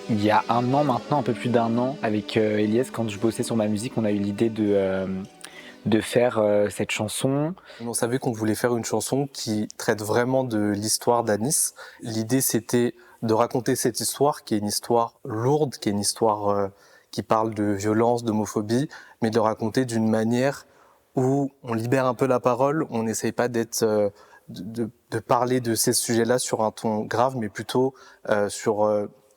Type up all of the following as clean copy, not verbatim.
Il y a un an maintenant, un peu plus d'un an, avec Elias, quand je bossais sur ma musique, on a eu l'idée de faire cette chanson. On savait qu'on voulait faire une chanson qui traite vraiment de l'histoire d'Anis. L'idée, c'était de raconter cette histoire, qui est une histoire lourde, qui est une histoire qui parle de violence, d'homophobie, mais de le raconter d'une manière où on libère un peu la parole, on n'essaye pas de parler de ces sujets-là sur un ton grave, mais plutôt sur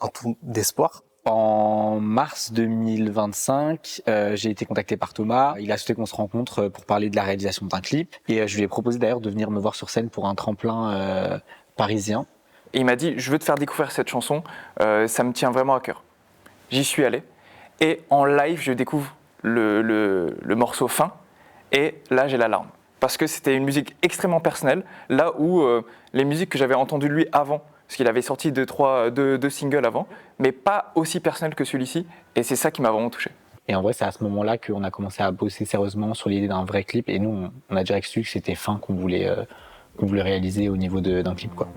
un ton d'espoir. En mars 2025, j'ai été contacté par Thomas. Il a souhaité qu'on se rencontre pour parler de la réalisation d'un clip. Et je lui ai proposé d'ailleurs de venir me voir sur scène pour un tremplin parisien. Et il m'a dit, je veux te faire découvrir cette chanson, ça me tient vraiment à cœur. J'y suis allé. Et en live, je découvre le morceau fin. Et là, j'ai la larme. Parce que c'était une musique extrêmement personnelle, là où les musiques que j'avais entendues de lui avant, parce qu'il avait sorti deux singles avant, mais pas aussi personnels que celui-ci. Et c'est ça qui m'a vraiment touché. Et en vrai, c'est à ce moment-là qu'on a commencé à bosser sérieusement sur l'idée d'un vrai clip. Et nous, on a direct su que c'était fin qu'on voulait réaliser au niveau d'un clip, quoi.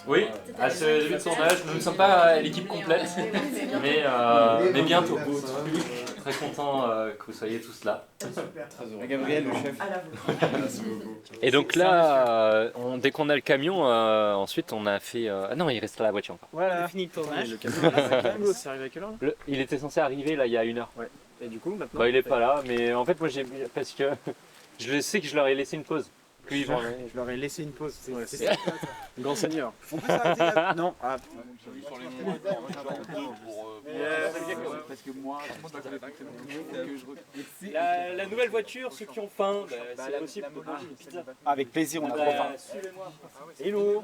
Oui, à ce début de tournage, nous ne sommes pas l'équipe complète, mais bientôt. Très content que vous soyez tous là. Gabriel, le chef. Et donc là, dès qu'on a le camion, ensuite on a fait... Ah non, il reste la voiture encore. Voilà, fini le tournage. C'est arrivé à quelle heure Il était censé arriver là il y a 1 heure. Ouais. Et du coup, maintenant. Bah il est pas là, mais en fait moi j'ai... Parce que je sais que je leur ai laissé une pause. Je leur ai laissé une pause. C'est ça, grand seigneur. On peut s'arrêter là. Non. Ah, la nouvelle voiture, ceux qui ont faim, c'est possible. avec plaisir, on a trop faim. Suivez-moi. Hello.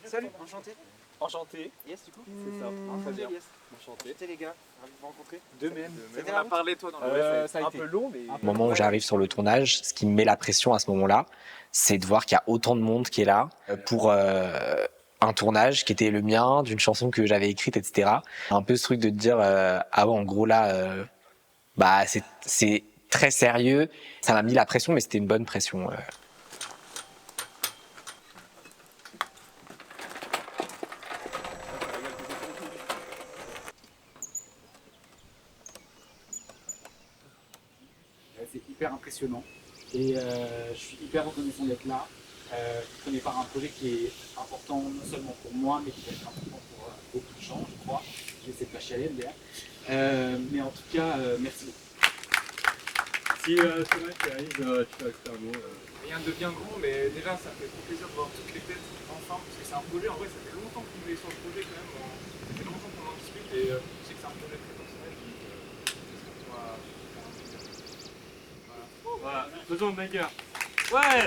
Salut, enchanté. Enchanté. Yes, du coup. C'est ça. Très bien. Yes. Enchanté. C'était les gars, ravi de vous rencontrer. De même. On a parlé toi dans le Ça a été un peu long, mais... Au moment où j'arrive sur le tournage, ce qui me met la pression à ce moment-là, c'est de voir qu'il y a autant de monde qui est là pour un tournage qui était le mien, d'une chanson que j'avais écrite, etc. Un peu ce truc de te dire, ah ouais, en gros là, bah c'est très sérieux. Ça m'a mis la pression, mais c'était une bonne pression. C'est hyper impressionnant et je suis hyper reconnaissant d'être là. Je connais par un projet qui est important non seulement pour moi, mais qui va être important pour beaucoup de gens, je crois. Je vais essayer de pas chialer, d'ailleurs. Mais en tout cas, merci beaucoup. Si Thomas qui arrive, tu vas faire un mot. Rien de bien gros, mais déjà ça fait trop plaisir de voir toutes les têtes enfin, parce que c'est un projet, en vrai ça fait longtemps qu'on est sur le projet quand même, ça fait longtemps qu'on en discute et je sais que c'est un projet très personnel, donc j'espère que tu vas faire un plaisir. Voilà, faisons le banger. Ouais.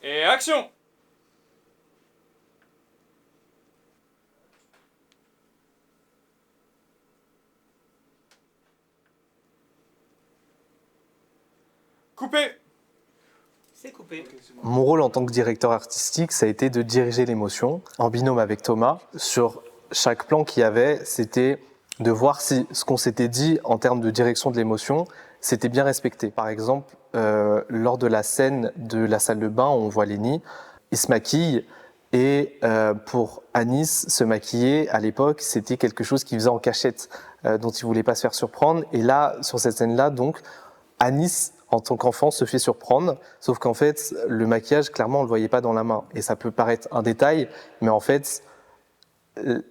Et action! Coupé! C'est coupé. Mon rôle en tant que directeur artistique, ça a été de diriger l'émotion en binôme avec Thomas. Sur chaque plan qu'il y avait, c'était de voir si ce qu'on s'était dit en termes de direction de l'émotion, c'était bien respecté. Par exemple, lors de la scène de la salle de bain, on voit Lenny, il se maquille et pour Anis, se maquiller à l'époque, c'était quelque chose qu'il faisait en cachette, dont il voulait pas se faire surprendre. Et là, sur cette scène-là, donc, Anis, en tant qu'enfant, se fait surprendre, sauf qu'en fait, le maquillage, clairement, on le voyait pas dans la main. Et ça peut paraître un détail, mais en fait,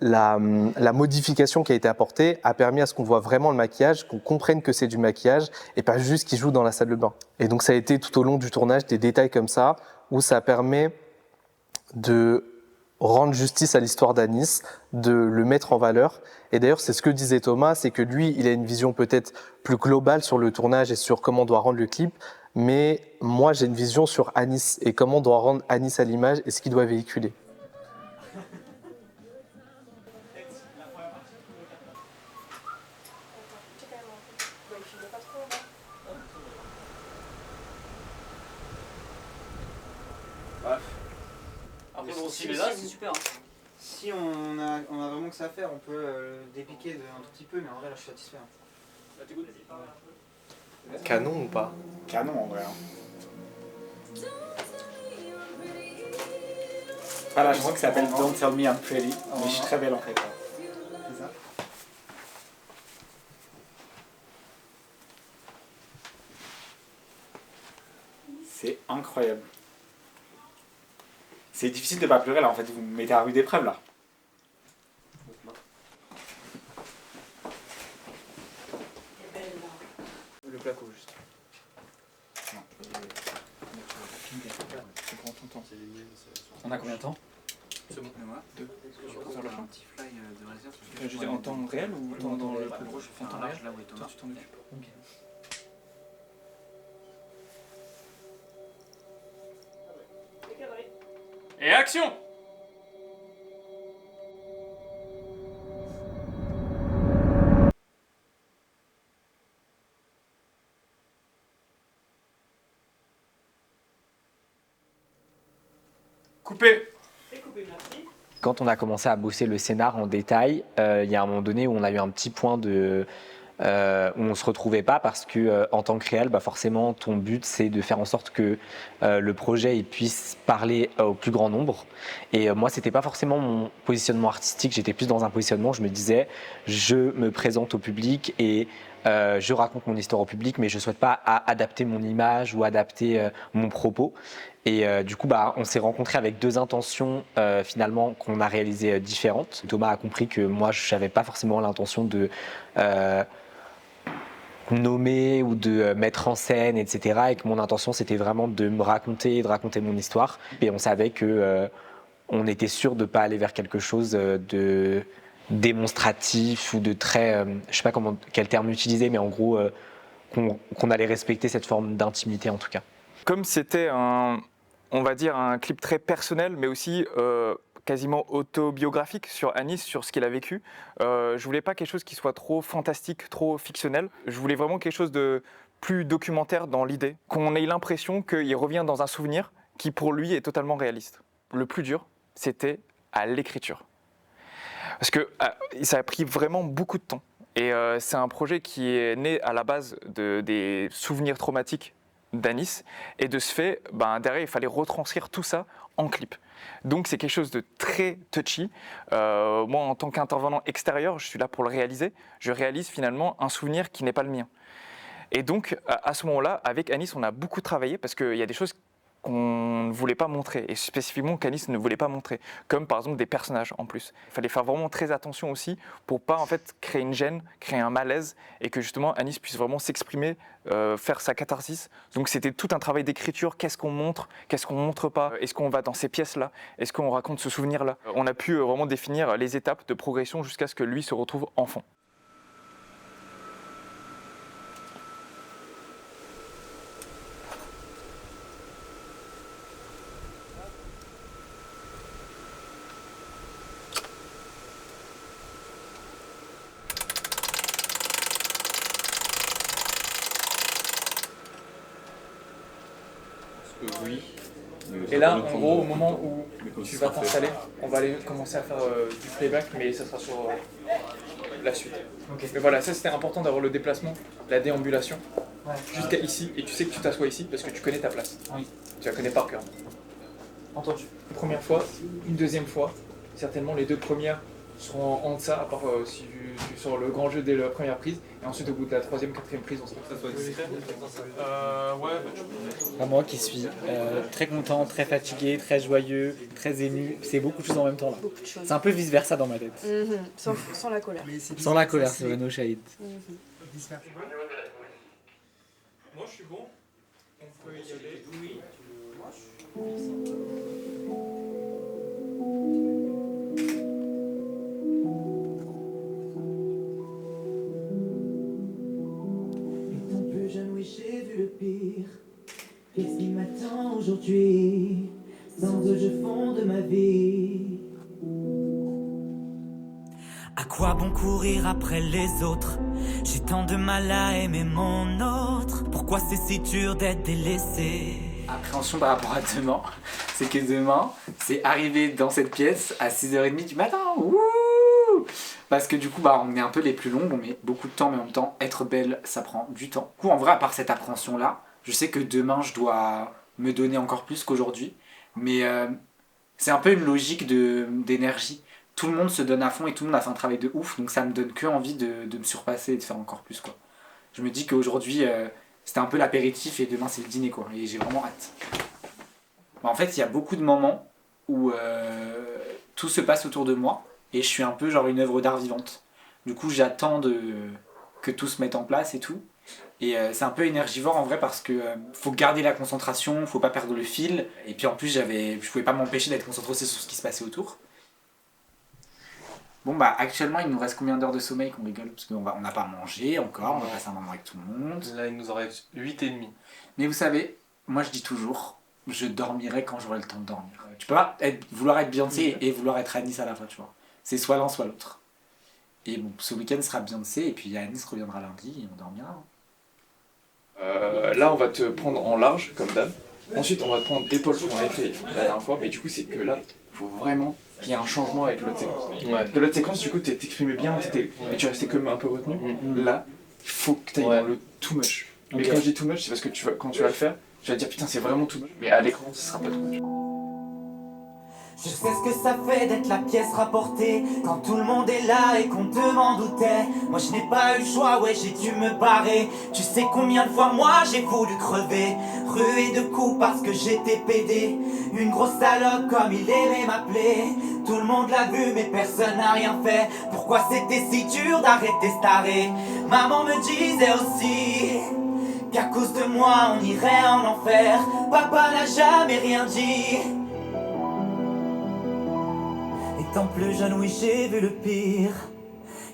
la modification qui a été apportée a permis à ce qu'on voit vraiment le maquillage, qu'on comprenne que c'est du maquillage, et pas juste qu'il joue dans la salle de bain. Et donc, ça a été tout au long du tournage des détails comme ça, où ça permet de rendre justice à l'histoire d'Anis, de le mettre en valeur. Et d'ailleurs, c'est ce que disait Thomas, c'est que lui, il a une vision peut-être plus globale sur le tournage et sur comment on doit rendre le clip, mais moi j'ai une vision sur Anis et comment on doit rendre Anis à l'image et ce qu'il doit véhiculer. Après, bon, si Si, il est là, si, c'est super. Si on a vraiment que ça à faire, on peut dépiquer un tout petit peu, mais en vrai là je suis satisfait. Canon ou pas? Canon en vrai. Ah là, je crois que ça s'appelle Don't Tell Me I'm Pretty, mais je suis très belle en fait. C'est ça? C'est incroyable. C'est difficile de pas pleurer là en fait, vous me mettez à rude épreuve là. Le placo juste. On a combien de temps? C'est bon. Deux. Je peux faire un petit fly de réserve. Je veux dire en temps réel ou dans le En gros, je fais un large là où est Thomas. Toi, tu t'en occupes. Ok. Et action! Coupé. Quand on a commencé à bosser le scénar en détail, il y a un moment donné où on a eu un petit point de où on se retrouvait pas parce que en tant que réal, bah forcément ton but c'est de faire en sorte que le projet il puisse parler au plus grand nombre. Et moi c'était pas forcément mon positionnement artistique, j'étais plus dans un positionnement, je me disais je me présente au public et je raconte mon histoire au public, mais je souhaite pas adapter mon image ou adapter mon propos. Et du coup, bah, on s'est rencontrés avec deux intentions finalement qu'on a réalisées différentes. Thomas a compris que moi, je n'avais pas forcément l'intention de nommer ou de mettre en scène, etc. Et que mon intention, c'était vraiment de me raconter et de raconter mon histoire. Et on savait que on était sûr de ne pas aller vers quelque chose de démonstratif ou de très, je sais pas quel terme utiliser, mais en gros, qu'on allait respecter cette forme d'intimité en tout cas. Comme c'était on va dire un clip très personnel, mais aussi quasiment autobiographique sur Anis, sur ce qu'il a vécu, je voulais pas quelque chose qui soit trop fantastique, trop fictionnel. Je voulais vraiment quelque chose de plus documentaire dans l'idée, qu'on ait l'impression qu'il revient dans un souvenir qui pour lui est totalement réaliste. Le plus dur, c'était à l'écriture. Parce que ça a pris vraiment beaucoup de temps. Et c'est un projet qui est né à la base des souvenirs traumatiques d'Anis. Et de ce fait, derrière, il fallait retranscrire tout ça en clip. Donc c'est quelque chose de très touchy. Moi, en tant qu'intervenant extérieur, je suis là pour le réaliser. Je réalise finalement un souvenir qui n'est pas le mien. Et donc, à ce moment-là, avec Anis, on a beaucoup travaillé parce qu'il y a des choses qu'on ne voulait pas montrer, et spécifiquement qu'Anis ne voulait pas montrer, comme par exemple des personnages en plus. Il fallait faire vraiment très attention aussi pour pas en fait créer une gêne, créer un malaise, et que justement Anis puisse vraiment s'exprimer, faire sa catharsis. Donc c'était tout un travail d'écriture, qu'est-ce qu'on montre pas, est-ce qu'on va dans ces pièces-là, est-ce qu'on raconte ce souvenir-là. On a pu vraiment définir les étapes de progression jusqu'à ce que lui se retrouve enfant. Oui. Et là, en gros, au moment où tu vas t'installer, on va aller commencer à faire du playback, mais ça sera sur la suite. Mais voilà, ça c'était important d'avoir le déplacement, la déambulation, jusqu'à ici, et tu sais que tu t'assois ici parce que tu connais ta place. Oui. Tu la connais par cœur. Entendu. Une première fois, une deuxième fois, certainement les deux premières seront en deçà, à part si tu sors le grand jeu dès la première prise, et ensuite au bout de la troisième, quatrième prise, on sera. Moi qui suis très content, très fatigué, très joyeux, très ému, c'est beaucoup de choses en même temps là. Beaucoup de choses. C'est un peu vice versa dans ma tête. Sans la colère. Sans la colère, c'est no shade. Moi je suis bon, on peut y aller. Oui. Étant plus jeune, oui, j'ai vu le pire. aujourd'hui. Sans eux, je fonde ma vie. À quoi bon courir après les autres? J'ai tant de mal à aimer mon autre. Pourquoi c'est si dur d'être délaissé? Appréhension par rapport à demain, c'est que demain, c'est arriver dans cette pièce à 6h30 du matin. Wouh! Parce que du coup, on est un peu les plus longues, on met beaucoup de temps, mais en même temps, être belle, ça prend du temps. Du coup, en vrai, à part cette appréhension-là, je sais que demain, je dois me donner encore plus qu'aujourd'hui. Mais c'est un peu une logique d'énergie. Tout le monde se donne à fond et tout le monde a fait un travail de ouf, donc ça me donne que envie de me surpasser et de faire encore plus, quoi. Je me dis qu'aujourd'hui, c'était un peu l'apéritif et demain c'est le dîner, quoi. Et j'ai vraiment hâte. En fait, il y a beaucoup de moments où tout se passe autour de moi et je suis un peu genre une œuvre d'art vivante. Du coup, j'attends que tout se mette en place et tout. Et c'est un peu énergivore en vrai parce que faut garder la concentration, faut pas perdre le fil. Et puis en plus, je pouvais pas m'empêcher d'être concentré sur ce qui se passait autour. Bon actuellement il nous reste combien d'heures de sommeil qu'on rigole? Parce qu'on n'a pas mangé encore, on va passer un moment avec tout le monde. Là il nous en reste 8h30. Mais vous savez, moi je dis toujours, je dormirai quand j'aurai le temps de dormir. Tu peux pas vouloir être Beyoncé et vouloir être Anis à la fois, tu vois. C'est soit l'un soit l'autre. Et bon, ce week-end sera Beyoncé et puis Anis reviendra lundi et on dormira. Là, on va te prendre en large, comme d'hab. Ensuite, on va te prendre épaule qu'on avait fait la dernière fois. Mais du coup, c'est que là, il faut vraiment qu'il y ait un changement avec l'autre séquence. Parce que l'autre séquence, du coup, t'exprimais bien, mais tu restais comme un peu retenu. Là, il faut que tu ailles dans le too much. Mais quand je dis too much, c'est parce que quand tu vas le faire, tu vas te dire putain, c'est vraiment too much. Mais à l'écran, ce sera pas too much. Je sais ce que ça fait d'être la pièce rapportée quand tout le monde est là et qu'on demande où t'es. Moi je n'ai pas eu le choix, ouais j'ai dû me barrer. Tu sais combien de fois moi j'ai voulu crever, ruer de coups parce que j'étais pédé. Une grosse salope comme il aimait m'appeler. Tout le monde l'a vu mais personne n'a rien fait. Pourquoi c'était si dur d'arrêter ce taré? Maman me disait aussi qu'à cause de moi on irait en enfer. Papa n'a jamais rien dit. Étant plus jeune, oui, j'ai vu le pire.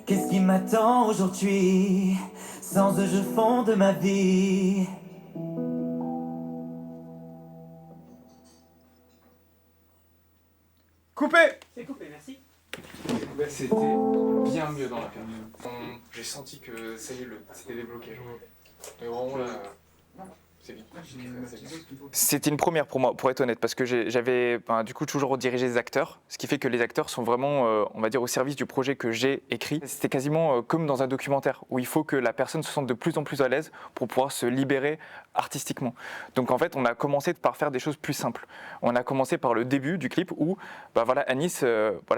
Qu'est-ce qui m'attend aujourd'hui? Sans eux, je fonde ma vie. Coupé! C'est coupé, merci. C'était bien mieux dans la période. J'ai senti que ça y est, c'était débloqué. Mais vraiment là, c'est vite. C'était une première pour moi, pour être honnête, parce que j'avais du coup toujours dirigé des acteurs, ce qui fait que les acteurs sont vraiment, on va dire, au service du projet que j'ai écrit. C'était quasiment comme dans un documentaire, où il faut que la personne se sente de plus en plus à l'aise pour pouvoir se libérer artistiquement. Donc en fait, on a commencé par faire des choses plus simples. On a commencé par le début du clip où, Anis,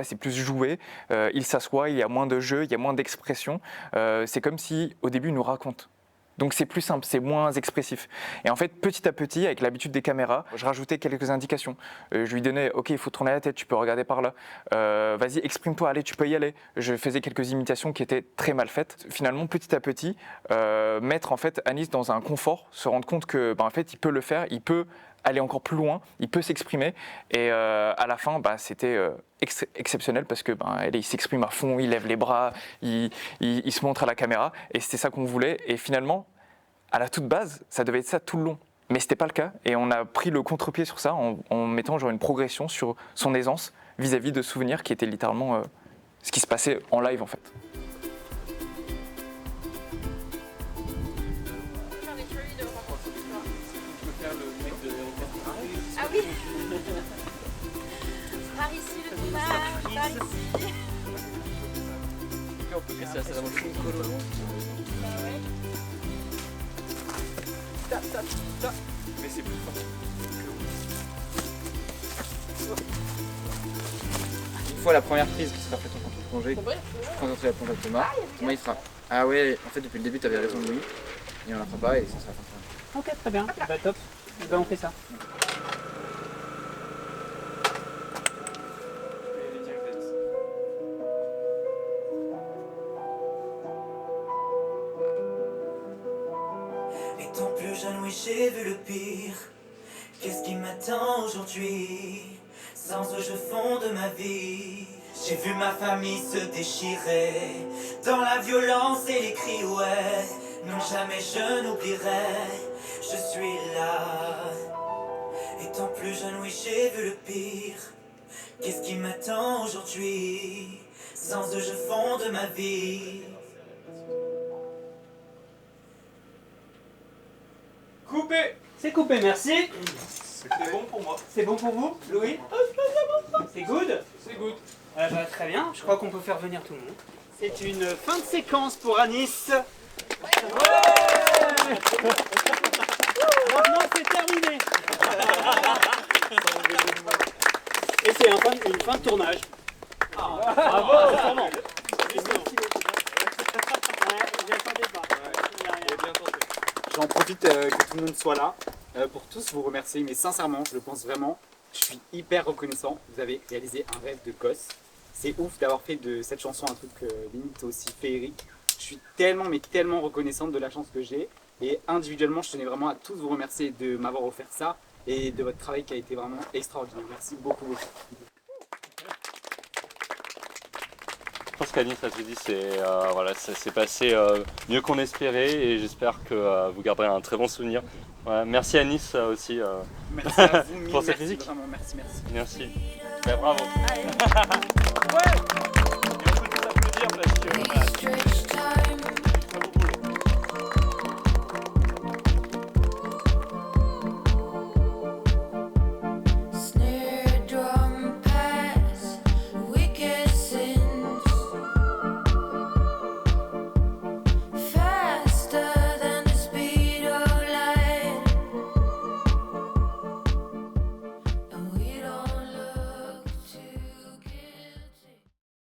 c'est plus joué, il s'assoit, il y a moins de jeu, il y a moins d'expression. C'est comme si, au début, il nous raconte. Donc c'est plus simple, c'est moins expressif. Et en fait, petit à petit, avec l'habitude des caméras, je rajoutais quelques indications. Je lui donnais, ok, il faut tourner la tête, tu peux regarder par là. Vas-y, exprime-toi, allez, tu peux y aller. Je faisais quelques imitations qui étaient très mal faites. Finalement, petit à petit, mettre en fait Anis dans un confort, se rendre compte que, en fait, il peut le faire, il peut aller encore plus loin, il peut s'exprimer. Et à la fin, c'était exceptionnel parce que il s'exprime à fond, il lève les bras, il se montre à la caméra. Et c'était ça qu'on voulait. Et finalement, à la toute base, ça devait être ça tout le long. Mais c'était pas le cas. Et on a pris le contre-pied sur ça en mettant genre une progression sur son aisance vis-à-vis de souvenirs qui étaient littéralement ce qui se passait en live en fait. Ah oui. Par ici le tournage, par ici. Ça va montrer une colo. Mais c'est plus fort. Une fois la première prise qui sera faite en contre-plongée, concentrer la plonge à Thomas, Thomas il fera ah ouais, en fait depuis le début t'avais raison Louis, et on la fera pas et ça sera fin. Ok, très bien. Bah top. On fait ça. Étant plus jeune, oui, j'ai vu le pire. Qu'est-ce qui m'attend aujourd'hui? Sans eux, je fonde ma vie. J'ai vu ma famille se déchirer dans la violence et les cris, ouais. Non, jamais je n'oublierai. Je suis là. Étant plus jeune, oui, j'ai vu le pire. Qu'est-ce qui m'attend aujourd'hui? Sens de jeu fond de ma vie. Coupé. C'est coupé, merci. C'est bon pour moi. C'est bon pour vous, Louis? C'est good? C'est good. Très bien, je crois qu'on peut faire venir tout le monde. C'est une fin de séquence pour Anis. Maintenant c'est terminé. Et c'est une fin de tournage. Bravo, vraiment. J'en profite que tout le monde soit là pour tous vous remercier, mais sincèrement, je le pense vraiment, je suis hyper reconnaissant. Vous avez réalisé un rêve de gosse. C'est ouf d'avoir fait de cette chanson un truc limite aussi féerique. Je suis tellement, mais tellement reconnaissante de la chance que j'ai. Et individuellement, je tenais vraiment à tous vous remercier de m'avoir offert ça et de votre travail qui a été vraiment extraordinaire. Merci beaucoup, beaucoup. Je pense qu'Anis, ça te dit, voilà, ça s'est passé mieux qu'on espérait et j'espère que vous garderez un très bon souvenir. Voilà, merci Anis aussi Merci à vous, Mille, pour cette merci musique. Vraiment, merci. Merci. Ouais, bravo. Ouais. Et on peut tous applaudir parce que... voilà.